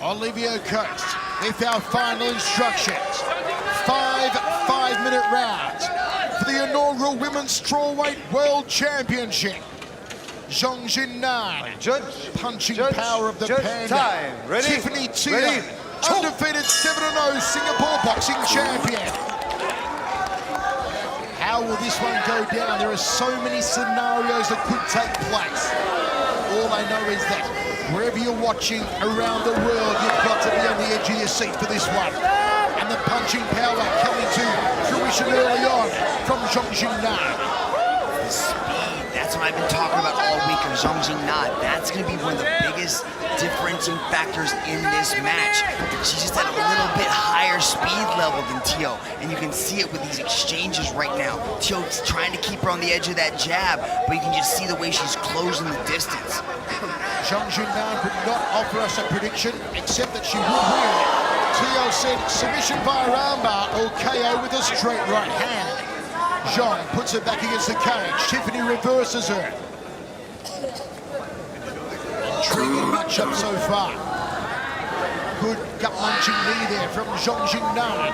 Olivia Coast with our final instructions. 5 5-minute rounds for the inaugural Women's Strawweight World Championship. Xiong Jing Nan, punching power of the panda. Tiffany Teo, undefeated 7-0 Singapore boxing champion. How will this one go down? There are so many scenarios that could take place. All I know is that wherever you're watching around the world, you've got to be on the edge of your seat for this one. And the punching power coming to fruition early on from Xiong Jing Nan. The speed, that's what I've been talking about all week of Xiong Jing Nan. That's going to be one of the biggest differentiating factors in this match. She's just at a little bit higher speed level than Teo, and you can see it with these exchanges right now. Teo's trying to keep her on the edge of that jab, but you can just see the way she's closing the distance. Xiong Jing Nan would not offer us a prediction, except that she would win. Teo said submission via armbar or KO with a straight right hand. Xiong puts her back against the cage. Tiffany reverses her. Intriguing matchup so far. Good gut-munching knee there from Xiong Jing Nan.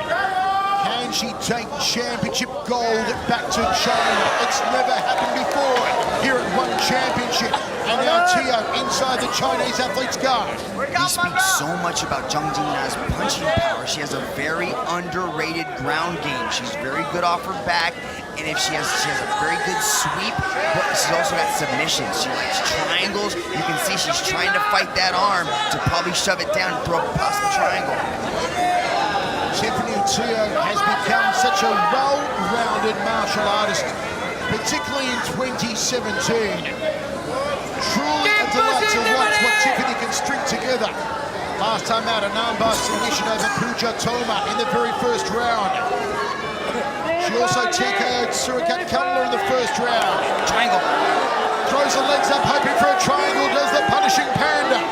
Can she take championship gold back to China? It's never happened before here at One Championship. And now Teo inside the Chinese athlete's guard. He speaks so much about Xiong Jing Nan's punching power. She has a very underrated ground game. She's very good off her back, and if she has a very good sweep, but she's also got submissions. She likes triangles. You can see she's trying to fight that arm to probably shove it down and throw a possible triangle. Toffany Teo has become such a well-rounded martial artist, particularly in 2017. Truly a delight to watch what Tiffany can string together. Last time out, an armbar submission over Puja Toma in the very first round. She also TKO'd Surikat Kamala in the first round. Triangle. Throws the legs up, hoping for a triangle, does the punishing panda.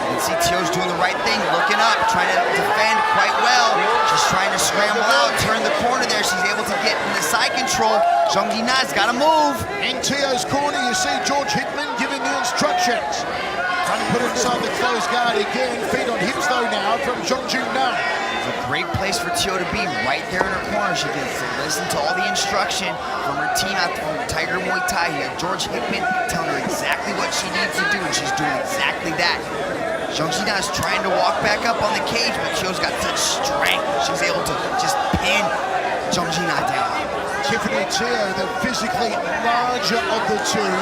You can see Teo's doing the right thing, looking up, trying to defend quite well. She's trying to scramble out, turn the corner there. She's able to get in the side control. Xiong Jing Nan's got to move. In Teo's corner, you see George Hickman giving the instructions. Trying to put her inside the closed guard again. Feet on hips though now from Xiong Jing Nan. It's a great place for Teo to be, right there in her corner. She gets to listen to all the instruction from her team out from Tiger Muay Thai here. George Hickman telling her exactly what she needs to do, and she's doing exactly that. Xiong Jing Nan is trying to walk back up on the cage, but Teo's got such strength. She's able to just pin Xiong Jing Nan down. Tiffany Teo, the physically larger of the two.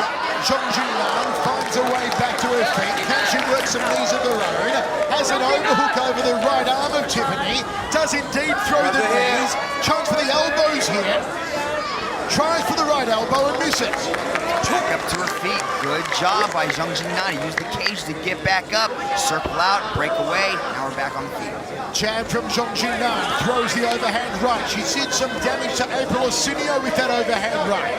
Xiong Jing Nan finds a way back to her feet. Can she work some knees of her own? Has an overhook over the right arm of Tiffany. Does indeed throw the knees. Chance for the elbows here. Tries for the right elbow and misses. Back up to her feet. Good job by Xiong Jing Nan. Use the cage to get back up, circle out, break away. Now we're back on the feet. Jab from Xiong Jing Nan. Throws the overhand right. She did some damage to April Osinio with that overhand right.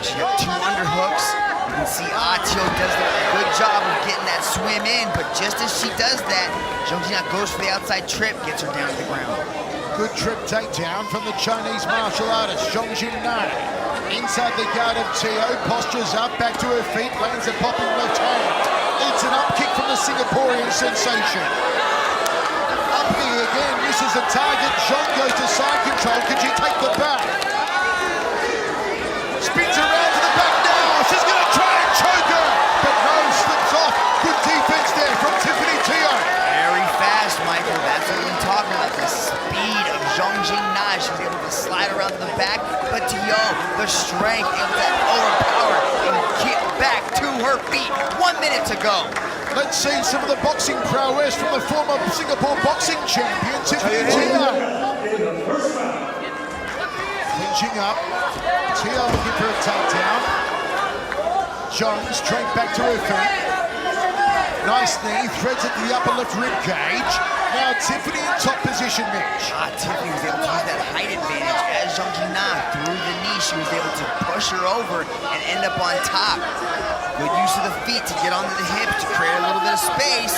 She got 2 underhooks. You can see Teo does a good job of getting that swim in, but just as she does that, Xiong Jing Nan goes for the outside trip, gets her down to the ground. Good trip takedown from the Chinese martial artist, Xiong Jing Nan. Inside the guard of Teo, postures up, back to her feet, lands a popping left hand. It's an up kick from the Singaporean sensation. Up here again, misses the target. Xiong goes to side control. Can she take the back? Spins around to the back now. She's going to try and choke her, but no, slips off. Good defense there from Tiffany Teo. Very fast, Michael. That's what we've been talking about. The speed of Xiong Jing Nan. She's able to slide around to the back, but Teo, the strength, able to overpower and get back to her feet. 1 minute to go. Let's see some of the boxing prowess from the former Singapore boxing champion, Tiffany Teo. Clinching up. Teo looking for a takedown. Xiong straight back to her feet. Nice knee, threads at the upper left rib cage. Now Tiffany in top position, Mitch. Tiffany was able to use that height advantage as Xiong Jing Nan through the knee. She was able to push her over and end up on top. Good use of the feet to get onto the hips to create a little bit of space.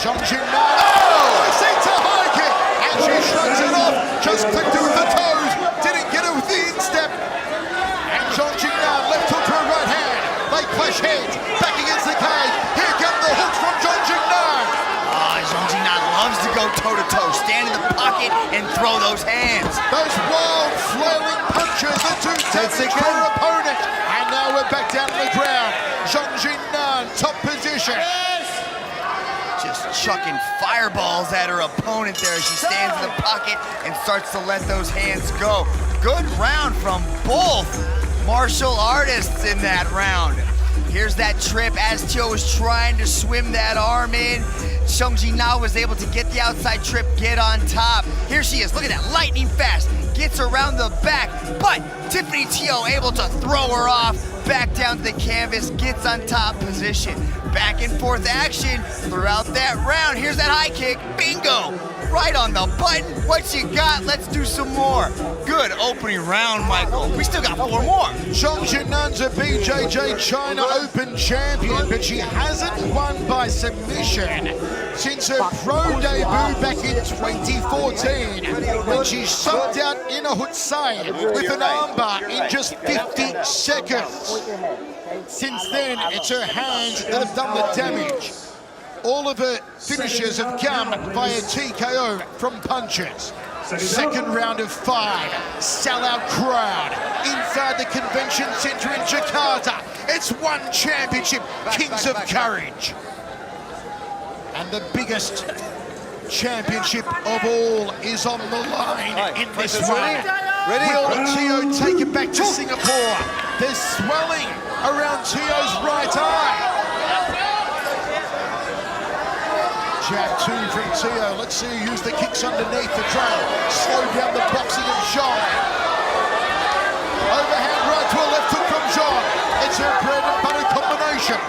Xiong Jing Nan. Oh! It's a high kick! And she shrugs it off. Just clipped her with the toes. Didn't get her with the instep. And Xiong Jing Nan left hook to her right hand. They clash heads. Back against the cage. Here come the hooks from Xiong Jing Nan. go toe-to-toe. Stand in the pocket and throw those hands. Those wild, flailing punches that do damage to her opponent. And now we're back down on the ground. Xiong Jing Nan, top position. Just chucking fireballs at her opponent there as she stands in the pocket and starts to let those hands go. Good round from both martial artists in that round. Here's that trip as Teo was trying to swim that arm in. Xiong Jing Nan was able to get the outside trip, get on top. Here she is, look at that, lightning fast. Gets around the back, but Tiffany Teo able to throw her off, back down to the canvas, gets on top position. Back and forth action throughout that round. Here's that high kick, bingo! Right on the button, what you got? Let's do some more. Good opening round, Michael. We still got 4 more. Xiong Jing Nan's a BJJ China Open champion, but she hasn't won by submission since her pro debut back in 2014, when she sucked out Ina Hutsai with an armbar in just 50 seconds. Since then, it's her hands that have done the damage. All of her finishes have come via TKO from punches. Second round of 5, sellout crowd inside the convention center in Jakarta. It's one championship, Kings of Courage. And the biggest championship of all is on the line in this one. Will Teo take it back to Singapore? There's swelling around Teo's right eye. Jab 2 from Teo. Let's see her use the kicks underneath to try and slow down the boxing of Xiong. Overhand right to a left hook from Xiong. It's her bread and butter combination.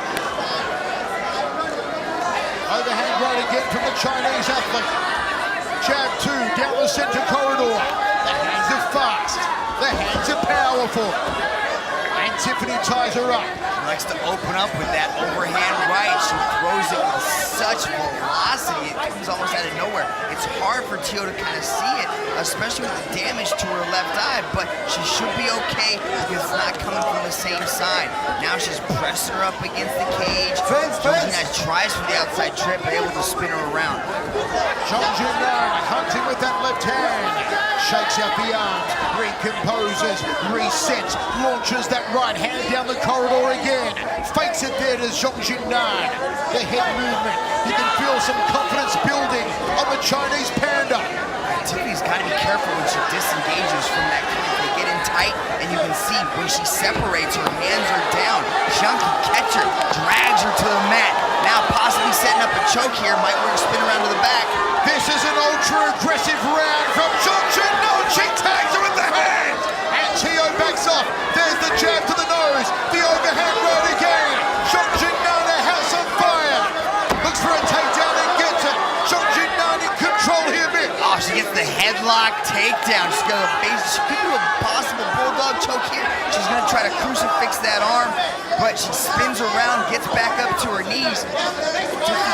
Overhand right again from the Chinese athlete. Jab 2 down the center corridor. The hands are fast. The hands are powerful. And Tiffany ties her up. She likes to open up with that overhand right. She throws it with such velocity, it comes almost out of nowhere. It's hard for Teo to kind of see it, especially with the damage to her left eye, but she should be okay because it's not coming from the same side. Now she's pressing her up against the cage. Xiong Jing Nan tries for the outside trip, but able to spin her around. Xiong Jing Nan hunting with that left hand. Shakes out the arms, recomposes, resets, launches that right hand down the corridor again. Fakes it there to Xiong Jing Nan. The head movement, you can feel some confidence building on the Chinese panda. Tiffany's got to be careful when she disengages from that kick. They get in tight, and you can see when she separates, her hands are down. Xiong can catch her, drags her to the mat. Now possibly setting up a choke here, might want to spin around to the back. This is an ultra-aggressive round from Xiong Jing Nan. She tags her with the hand, and Teo backs off. There's the jab to the nose, the overhand right again. Xiong Jing Nan, a house on fire. Looks for a takedown and gets it. Xiong Jing Nan in control here, Mick. Oh, she gets the headlock takedown. She's got a face. She could do a possible bulldog choke here. She's gonna try to crucifix that arm, but she spins around, gets back up to her knees.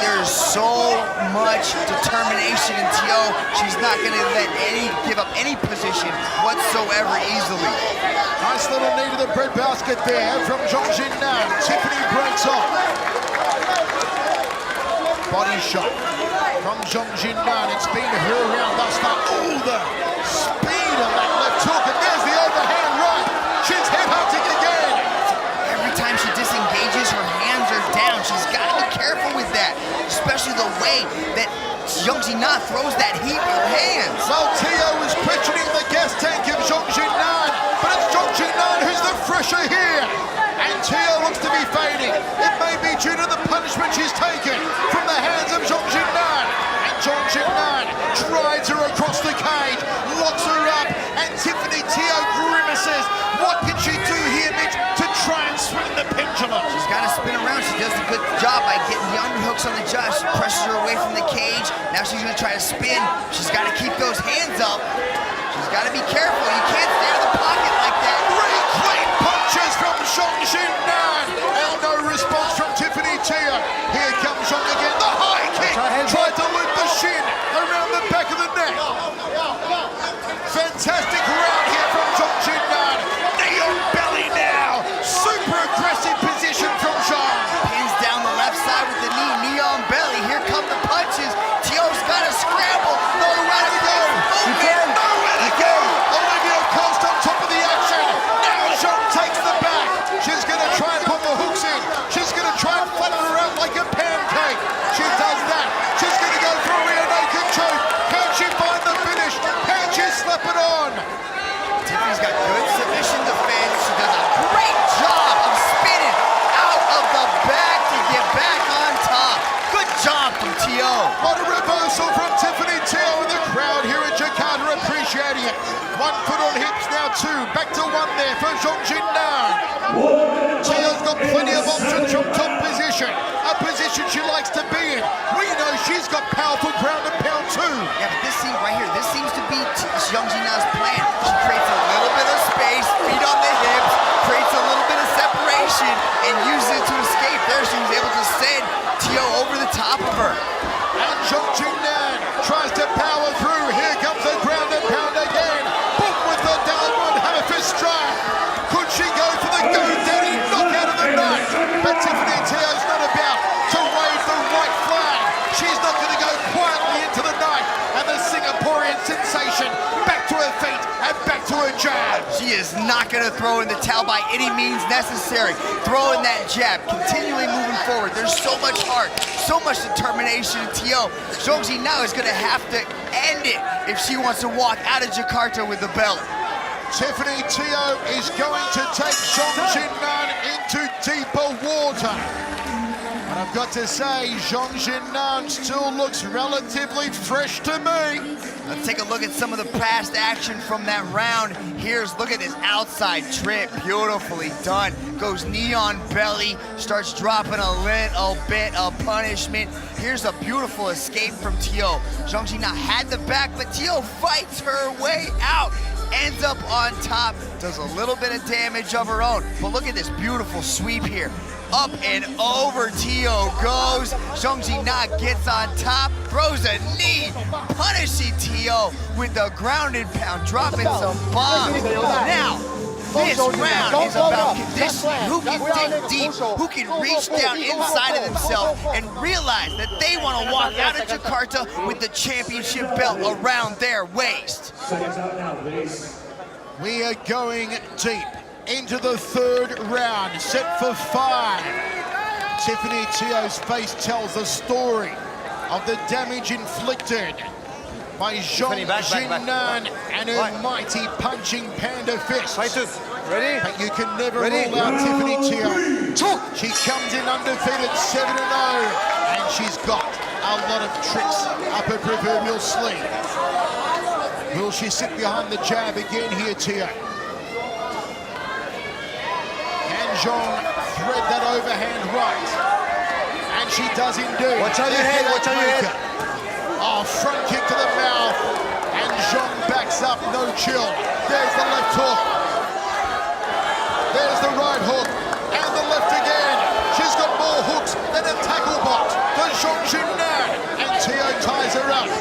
There's so much determination in Teo. She's not gonna give up any position whatsoever easily. Nice little knee to the breadbasket there from Xiong Jing Nan. Tiffany breaks off. Body shot from Xiong Jing Nan. It's been her round thus far. Oh, the speed on that left hook, and there's the overhand right. She's headhunting again. Every time she disengages, her hands are down. She's got to be careful with that, especially the way that Xiong Jing Nan throws that heat with her hands. Well, Teo was questioning the gas tank of Xiong Jing Nan, but it's Xiong Jing Nan who's the fresher here. And Teo looks to be fading. It may be due to the punishment she's taken from the hands of Xiong Jing Nan. And Xiong Jing Nan drives her across the cage, locks her up, and Tiffany Teo grimaces. What can she do here, Mitch, to try and swing the pendulum? She's got to spin around. She does a good job by getting the underhooks on the jaw. She presses her away from the cage. Now she's going to try to spin. She's got to keep those hands up. She's got to be careful. You can't stay out of the pocket like that. Three clean punches from Xiong Jing Nan, and no response from Tiffany Teo. Here comes Xiong again. The high kick. Tried to loop the shin around the back of the neck. Fantastic round here from Xiong Jing Nan. Knee on belly now. Super aggressive position from Xiong. Pins down the left side with the knee on belly. Here come the punches. Teo's got to scramble. Tiffany's got good submission defense. She does a great job of spinning out of the back to get back on top. Good job from Teo. What a reversal from Tiffany Teo in the crowd here in Jakarta, appreciating it. 1 foot on hips, now 2. Back to 1 there for Xiong Jing Nan. Teo's got plenty of options from top position. A position she likes to be in. We know she's got powerful ground and pound too. Yeah, but this scene right here, this seems to be Xiong Jing Nan's plan. She creates a little bit of space, feet on the hips, creates a little bit of separation, and uses it to escape. There she was able to send Teo over the top of her. And Xiong Jing Nan tries to power through. Here comes the ground and pound again. Boom with the downward hammer fist strike. Could she go for the go-daddy knockout of the night? But Tiffany Teo's not about to wave the white flag. She's not going to go quietly into the night. And the Singaporean sensation back to her feet and back to her jab. She is not going to throw in the towel by any means necessary. Throwing that jab, continually moving forward. There's so much heart, so much determination in Teo. Xiong Jing Nan is going to have to end it if she wants to walk out of Jakarta with the belt. Tiffany Teo is going to take Xiong Jing Nan into deeper water. And I've got to say, Xiong Jing Nan still looks relatively fresh to me. Let's take a look at some of the past action from that round. Look at this outside trip, beautifully done. Goes knee on belly, starts dropping a little bit of punishment. Here's a beautiful escape from Teo. Xiong Jing Nan had the back, but Teo fights her way out. Ends up on top, does a little bit of damage of her own. But look at this beautiful sweep here. Up and over Teo goes. Xiong Jing Nan gets on top, throws a knee, punishing Teo with the ground and pound, dropping some bombs. Now, this round is about conditioning. Who can dig deep, who can reach down inside of themselves and realize that they want to walk out of Jakarta with the championship belt around their waist. We are going deep into the 3rd round, set for 5. Tiffany Teo's face tells the story of the damage inflicted by Xiong Jing Nan and her mighty punching panda fists. Ready? But you can never rule out Tiffany Teo. She comes in undefeated 7-0, and she's got a lot of tricks up her proverbial sleeve. Will she sit behind the jab again here, Teo? Can Xiong thread that overhand right? And she does indeed. Watch on your head, watch on your head. Oh, front kick to the mouth. And Xiong backs up, no chill. There's the left hook. There's the right hook. And the left again. She's got more hooks than a tackle box for Xiong Jing Nan. And Teo ties her up.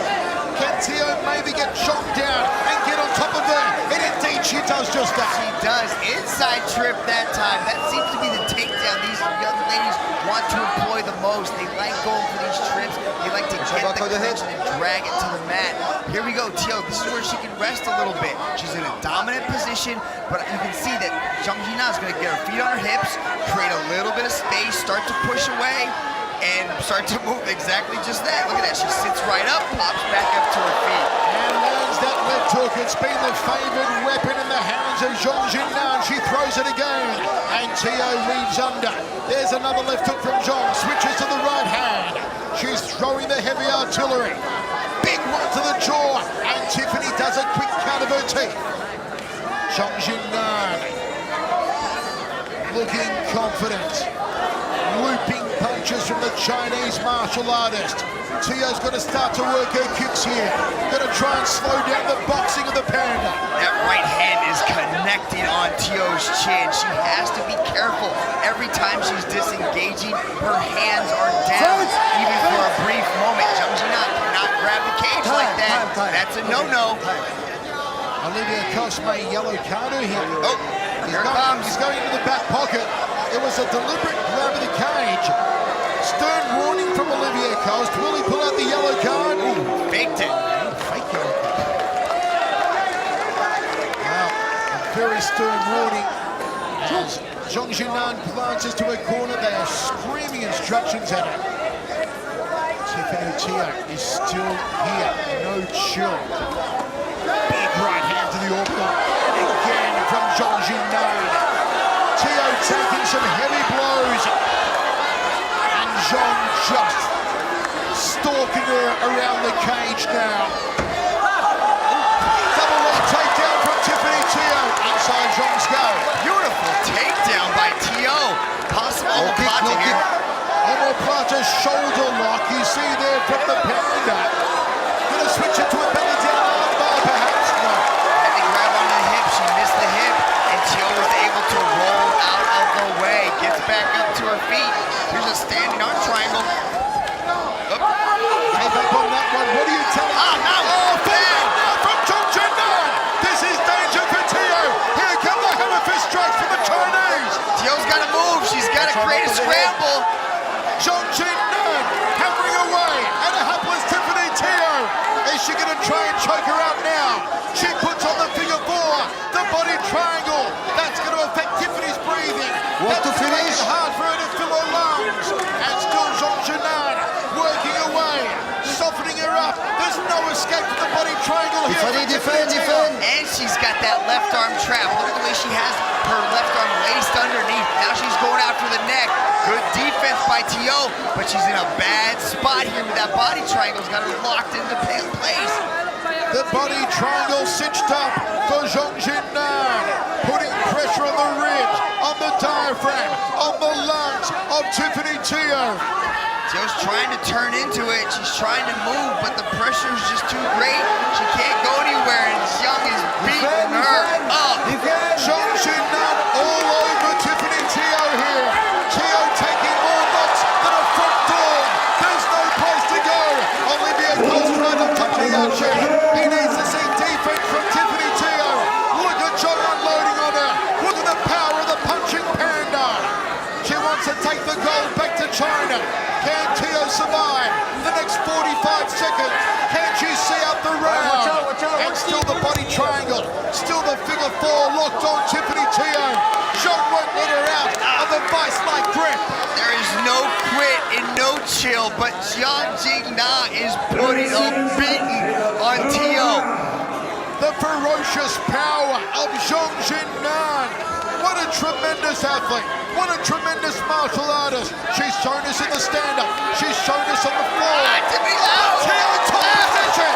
Can Teo maybe get Xiong down and get on top of her? And indeed, she does just that. She does. Inside trip that time. That seems to be the takedown these young ladies want to employ the most. They like going for these trips. They like to get the clinch and drag it to the mat. Here we go, Teo. This is where she can rest a little bit. She's in a dominant position, but you can see that Xiong Jing Nan is going to get her feet on her hips, create a little bit of space, start to push away, and start to move exactly just that. Look at that. She sits right up, pops back up to her feet. And lands that left hook. It's been the favored weapon in the hands of Xiong Jing Nan. She throws it again. And Teo weaves under. There's another left hook from Xiong. Switches to the right hand. She's throwing the heavy artillery. Big one to the jaw. And Tiffany does a quick count of her teeth. Xiong Jing Nan looking confident. Looping punches from the Chinese martial artist. Teo's got to start to work her kicks here. Got to try and slow down the boxing of the panda. That right hand is connecting on Teo's chin. She has to be careful. Every time she's disengaging, her hands are down, even for a brief moment. Xiong Jing Nan cannot grab the cage like that. That's a no-no. Olivia Cost may yellow card her here. Oh, here it comes. He's going into the back pocket. It was a deliberate grab of the cage. Stern warning from Olivia Cost. Will he pull out the yellow card? Ooh, faked it. Fake yellow card. Wow, a very stern warning. As Xiong Jing Nan glances to her corner, they are screaming instructions at her. Tiffany Teo is still here, no chill. Big right hand to the orbital. And again, taking some heavy blows. And Xiong just stalking her around the cage now. Double leg takedown from Tiffany Teo. Inside Xiong's go. Beautiful takedown by Teo. Possible omoplata here. Omoplata shoulder lock. You see there from the Panda. Gonna switch it to a belly down armbar perhaps. No. Heavy grab on the hip. She missed the hip. And Teo was able to roll out of the way. Gets back up to her feet. Here's a standing arm triangle. Take up on that one. What are you telling me? No. Bang! From Xiong Jing Nan. This is danger for Teo. Here come the hammer fist strikes from the Chinese. Teo's got to move. She's got to create a scramble. Xiong Jing Nan hammering away at a hapless Tiffany Teo. Is she going to try and choke her out now? She puts on the figure four, the body triangle. That's going to affect Tiffany's breathing. What to finish? It's hard for her to fill her lungs. And still Xiong Jing Nan working away, softening her up. There's no escape from the body triangle here. Defend. And she's got that left arm trap. Look at the way she has her left arm laced underneath. Now she's going after the neck. Good defense by Teo, but she's in a bad spot here with that body triangle's got her locked into place. The body triangle cinched up for Xiong Jing Nan, putting pressure on the ribs, on the diaphragm, on the lungs of Tiffany Teo. Teo's trying to turn into it. She's trying to move, but the pressure is just too great. She can't go anywhere, and Xiong is beating her up. Xiong Jing Nan all over Tiffany Teo here. Teo taking more knocks than a front door. There's no place to go. Olivia Cole's trying to touch the outside. He needs to see defense from Tiffany Teo. Look at Xiong unloading on her. Look at the power of the punching panda. She wants to take the gold back to China. Can Teo survive the next 45 seconds? Can she see out the round? And still the body triangle, still the figure four locked on Tiffany Teo. Xiong won't let her out of the vice-like grip. There is no quit and no chill, but Xiong Jing Nan is putting a beating on Teo. The ferocious power of Xiong Jing Nan. What a tremendous athlete. What a tremendous martial artist. She's shown us in the stand-up. She's shown us on the floor. Teo top position.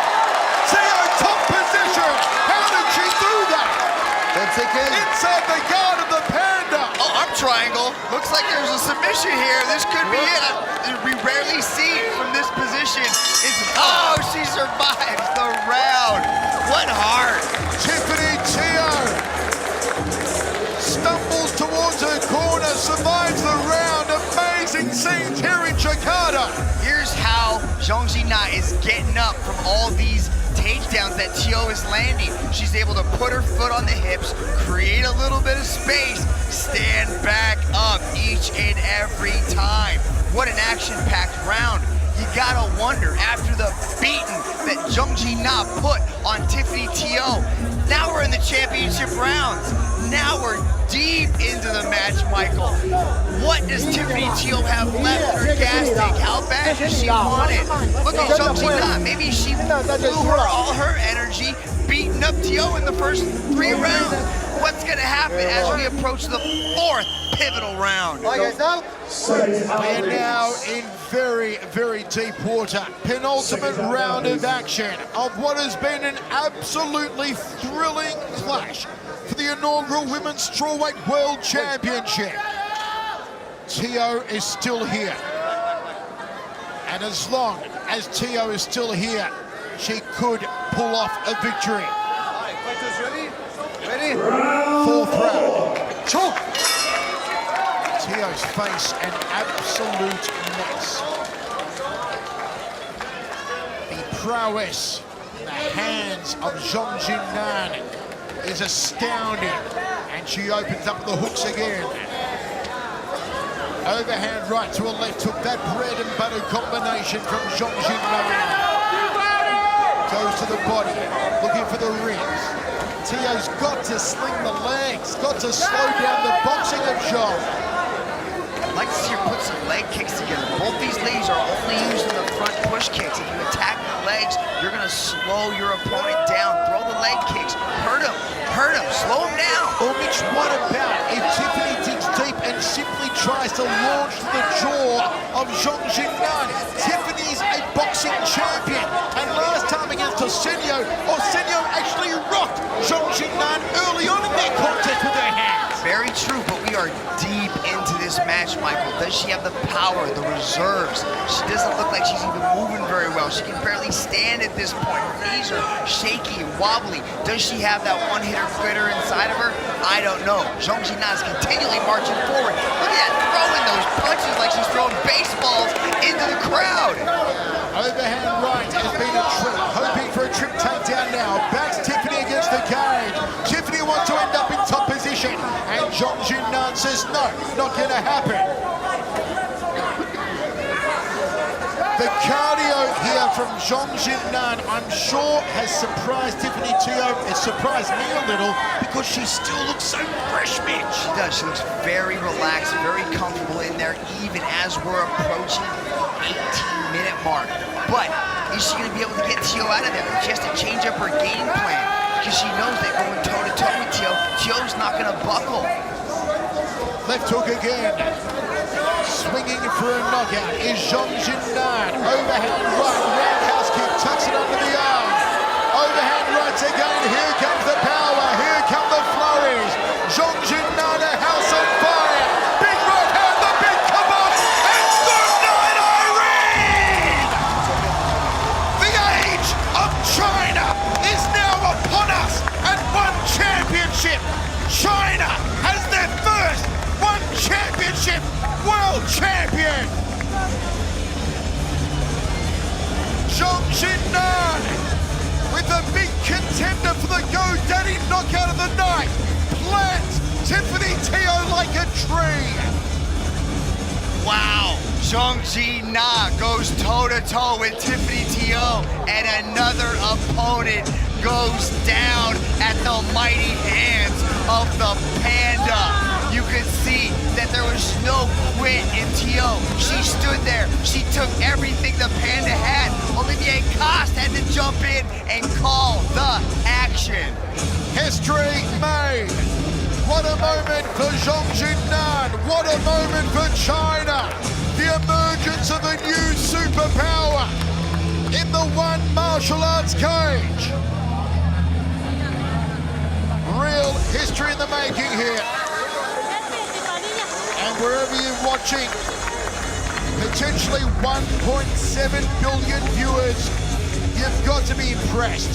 Teo top position. How did she do that? 10 seconds. Inside the guard of the Panda. Oh, arm triangle. Looks like there's a submission here. This could be it. We rarely see it from this position. She survives the round. What heart. Tiffany Teo stumbles towards her corner, survives the round. Amazing scenes here in Jakarta. Here's how Xiong Jing Nan is getting up from all these takedowns that Teo is landing. She's able to put her foot on the hips, create a little bit of space, stand back up each and every time. What an action-packed round. You gotta wonder, after the beating that Xiong Jing Nan put on Tiffany Teo, now we're in the championship rounds. Now we're deep into the match, Michael. What does Tiffany Teo have left in her gas tank? How bad does she want it? Look at Xiong Jing Nan. Maybe she blew all her energy, beating up Teo in the first 3 rounds. What's gonna happen as we approach the 4th pivotal round? We're now in very, very deep water. Penultimate round of action of what has been an absolutely thrilling clash for the inaugural Women's Strawweight World Championship. Teo is still here. And as long as Teo is still here, she could pull off a victory. Ready? 4th round. Choke. Teo's face an absolute mess. The prowess in the hands of Xiong Jing Nan is astounding, and she opens up the hooks again. Overhand right to a left hook, that bread and butter combination from Xiong Jing Nan. Goes to the body, looking for the ribs. Teo's got to sling the legs, got to slow down the boxing of Xiong. I'd like to see her put some leg kicks together. Both these ladies are only using the front push kicks. If you attack the legs, you're going to slow your opponent down. Throw the leg kicks. Hurt him, slow him down. Mitch, what about if Tiffany digs deep and simply tries to launch the jaw of Xiong Jing Nan. Tiffany's a boxing champion, and last time against Osenio actually rocked Xiong Jing Nan early on in their contest with her hands. Very true, but we are deep into this match, Michael. Does she have the power, the reserves? She doesn't look like she's even moving very well. She can barely stand at this point. Her knees are shaky and wobbly. Does she have that one-hitter quitter inside of her? I don't know. Xiong Jing Nan is continually marching forward. Look at that, throwing those punches like she's throwing baseballs into the crowd. Overhand right has been a trip, hoping for a trip takedown now. Backs Tiffany against the cage. Tiffany wants to end up in top position, and Xiong Jing Nan says no, not going to happen. The cardio here from Xiong Jing Nan, I'm sure, has surprised Tiffany Teo. It surprised me a little because she still looks so fresh, Mitch. She does. She looks very relaxed, very comfortable in there, even as we're approaching the 18-minute mark. But is she going to be able to get Teo out of there? She has to change up her game plan because she knows that going toe-to-toe with Teo, Teo's not going to buckle. Left hook again. Swinging for a knockout is Xiong Jing Nan. Overhand right, roundhouse kick, tucks it under the arm. Overhand rights again, here comes the power, here come the flurries. Xiong Jing Nan, a house on fire. Big right hand, the big kabosh, and good night, Irene! The age of China is now upon us, and one championship. China has their first one championship world champion. Xiong Jing Nan with a big contender for the GoDaddy knockout of the night. Plants Tiffany Teo like a tree. Wow, Xiong Jing Nan goes toe-to-toe with Tiffany Teo, and another opponent goes down at the mighty hands of the Panda. You could see that there was no quit in Teo. She stood there. She took everything the Panda had. Olivier Coste had to jump in and call the action. History made. What a moment for Xiong Jing Nan. What a moment for China. The emergence of a new superpower in the one martial arts cage. Real history in the making here. And wherever you're watching, potentially 1.7 billion viewers, you've got to be impressed.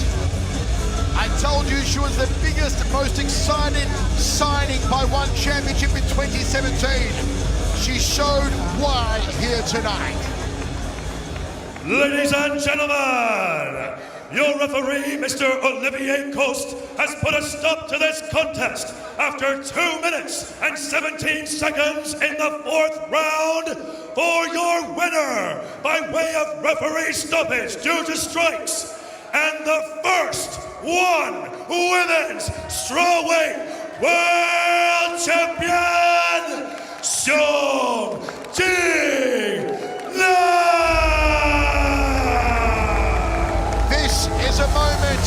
I told you she was the biggest, most excited signing by one championship in 2017. She showed why here tonight. Ladies and gentlemen, your referee, Mr. Olivier Coste, has put a stop to this contest after 2 minutes and 17 seconds in the 4th round for your winner by way of referee stoppage due to strikes, and the first women's strawweight world champion, Xiong Jing Nan! This is a moment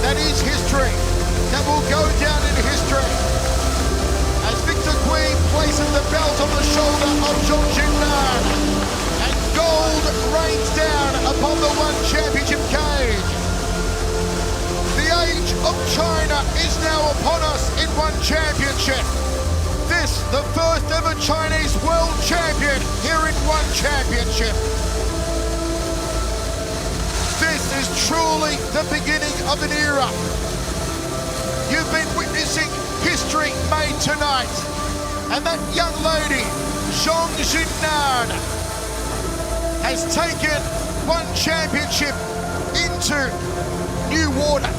that is history, that will go down in history. As Victor Queen places the belt on the shoulder of Xiong Jing Nan, and gold rains down upon the one championship cage. The age of China is now upon us in one championship. This, the first ever Chinese world champion here in one championship. This is truly the beginning of an era. You've been witnessing history made tonight. And that young lady, Xiong Jing Nan, has taken one championship into new water.